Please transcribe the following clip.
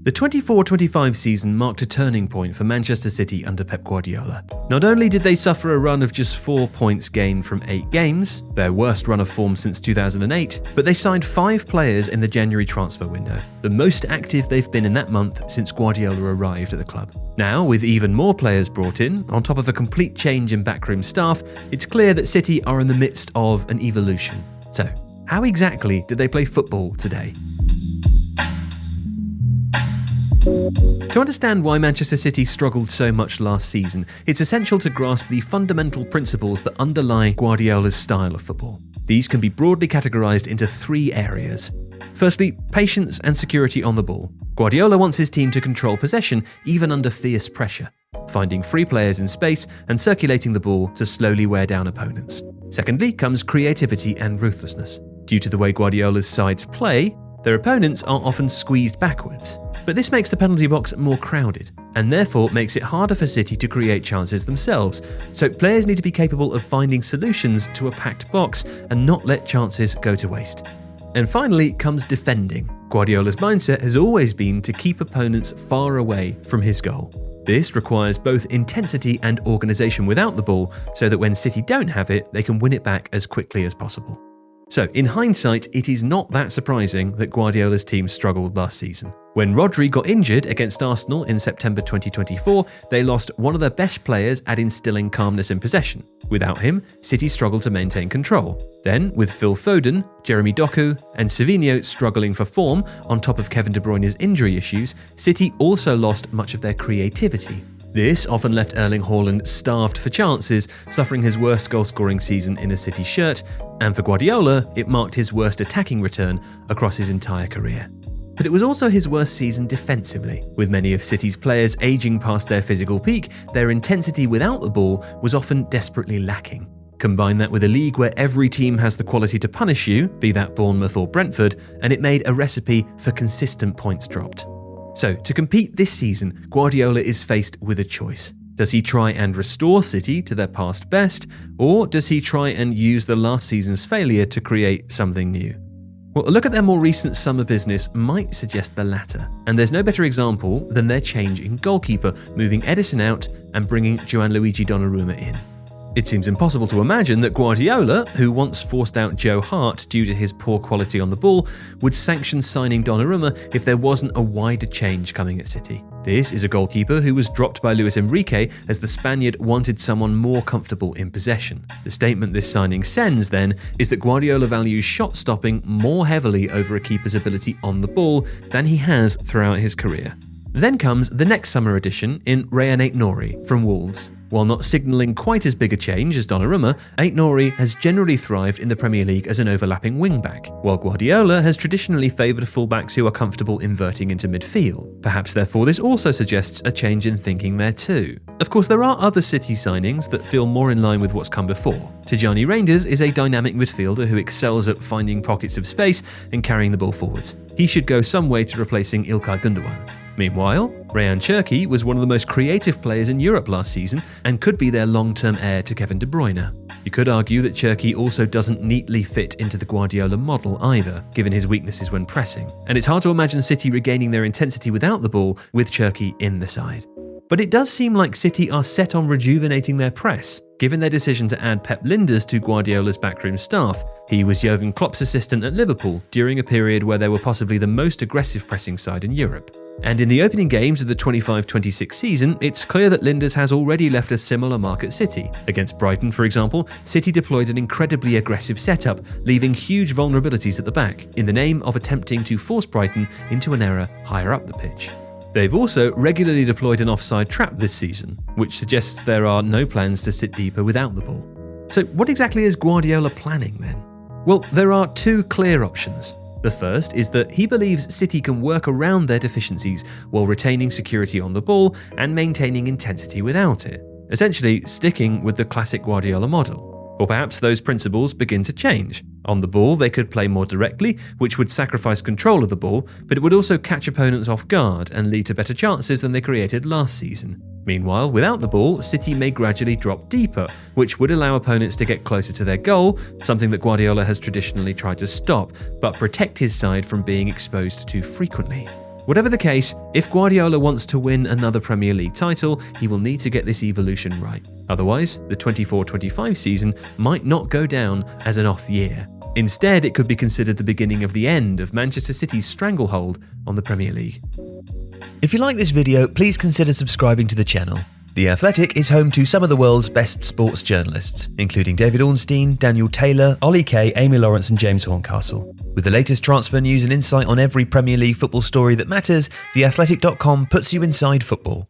The 24-25 season marked a turning point for Manchester City under Pep Guardiola. Not only did they suffer a run of just 4 points gained from 8 games, their worst run of form since 2008, but they signed 5 players in the January transfer window, the most active they've been in that month since Guardiola arrived at the club. Now, with even more players brought in, on top of a complete change in backroom staff, it's clear that City are in the midst of an evolution. So, how exactly did they play football today? To understand why Manchester City struggled so much last season, it's essential to grasp the fundamental principles that underlie Guardiola's style of football. These can be broadly categorised into 3 areas. Firstly, patience and security on the ball. Guardiola wants his team to control possession even under fierce pressure, finding free players in space and circulating the ball to slowly wear down opponents. Secondly comes creativity and ruthlessness. Due to the way Guardiola's sides play, their opponents are often squeezed backwards. But this makes the penalty box more crowded, and therefore makes it harder for City to create chances themselves. So players need to be capable of finding solutions to a packed box and not let chances go to waste. And finally comes defending. Guardiola's mindset has always been to keep opponents far away from his goal. This requires both intensity and organisation without the ball, so that when City don't have it, they can win it back as quickly as possible. So, in hindsight, it is not that surprising that Guardiola's team struggled last season. When Rodri got injured against Arsenal in September 2024, they lost one of their best players at instilling calmness in possession. Without him, City struggled to maintain control. Then, with Phil Foden, Jeremy Doku, and Savinho struggling for form, on top of Kevin De Bruyne's injury issues, City also lost much of their creativity. This often left Erling Haaland starved for chances, suffering his worst goal-scoring season in a City shirt, and for Guardiola, it marked his worst attacking return across his entire career. But it was also his worst season defensively. With many of City's players aging past their physical peak, their intensity without the ball was often desperately lacking. Combine that with a league where every team has the quality to punish you, be that Bournemouth or Brentford, and it made a recipe for consistent points dropped. So, to compete this season, Guardiola is faced with a choice. Does he try and restore City to their past best, or does he try and use the last season's failure to create something new? Well, a look at their more recent summer business might suggest the latter, and there's no better example than their change in goalkeeper, moving Edison out and bringing Gianluigi Donnarumma in. It seems impossible to imagine that Guardiola, who once forced out Joe Hart due to his poor quality on the ball, would sanction signing Donnarumma if there wasn't a wider change coming at City. This is a goalkeeper who was dropped by Luis Enrique as the Spaniard wanted someone more comfortable in possession. The statement this signing sends, then, is that Guardiola values shot stopping more heavily over a keeper's ability on the ball than he has throughout his career. Then comes the next summer addition in Rayan Aït-Nouri from Wolves. While not signalling quite as big a change as Donnarumma, Aït-Nouri has generally thrived in the Premier League as an overlapping wingback, while Guardiola has traditionally favoured fullbacks who are comfortable inverting into midfield. Perhaps therefore this also suggests a change in thinking there too. Of course, there are other City signings that feel more in line with what's come before. Tijani Reinders is a dynamic midfielder who excels at finding pockets of space and carrying the ball forwards. He should go some way to replacing İlkay Gündoğan. Meanwhile, Ryan Cherki was one of the most creative players in Europe last season and could be their long-term heir to Kevin De Bruyne. You could argue that Cherki also doesn't neatly fit into the Guardiola model either, given his weaknesses when pressing, and it's hard to imagine City regaining their intensity without the ball with Cherki in the side. But it does seem like City are set on rejuvenating their press, given their decision to add Pep Lijnders to Guardiola's backroom staff. He was Jurgen Klopp's assistant at Liverpool during a period where they were possibly the most aggressive pressing side in Europe. And in the opening games of the 25-26 season, it's clear that Lijnders has already left a similar mark at City. Against Brighton, for example, City deployed an incredibly aggressive setup, leaving huge vulnerabilities at the back, in the name of attempting to force Brighton into an error higher up the pitch. They've also regularly deployed an offside trap this season, which suggests there are no plans to sit deeper without the ball. So what exactly is Guardiola planning then? Well, there are 2 clear options. The first is that he believes City can work around their deficiencies while retaining security on the ball and maintaining intensity without it, essentially sticking with the classic Guardiola model. Or perhaps those principles begin to change. On the ball, they could play more directly, which would sacrifice control of the ball, but it would also catch opponents off guard and lead to better chances than they created last season. Meanwhile, without the ball, City may gradually drop deeper, which would allow opponents to get closer to their goal, something that Guardiola has traditionally tried to stop, but protect his side from being exposed too frequently. Whatever the case, if Guardiola wants to win another Premier League title, he will need to get this evolution right. Otherwise, the 24-25 season might not go down as an off year. Instead, it could be considered the beginning of the end of Manchester City's stranglehold on the Premier League. If you like this video, please consider subscribing to the channel. The Athletic is home to some of the world's best sports journalists, including David Ornstein, Daniel Taylor, Ollie Kay, Amy Lawrence and James Horncastle. With the latest transfer news and insight on every Premier League football story that matters, theathletic.com puts you inside football.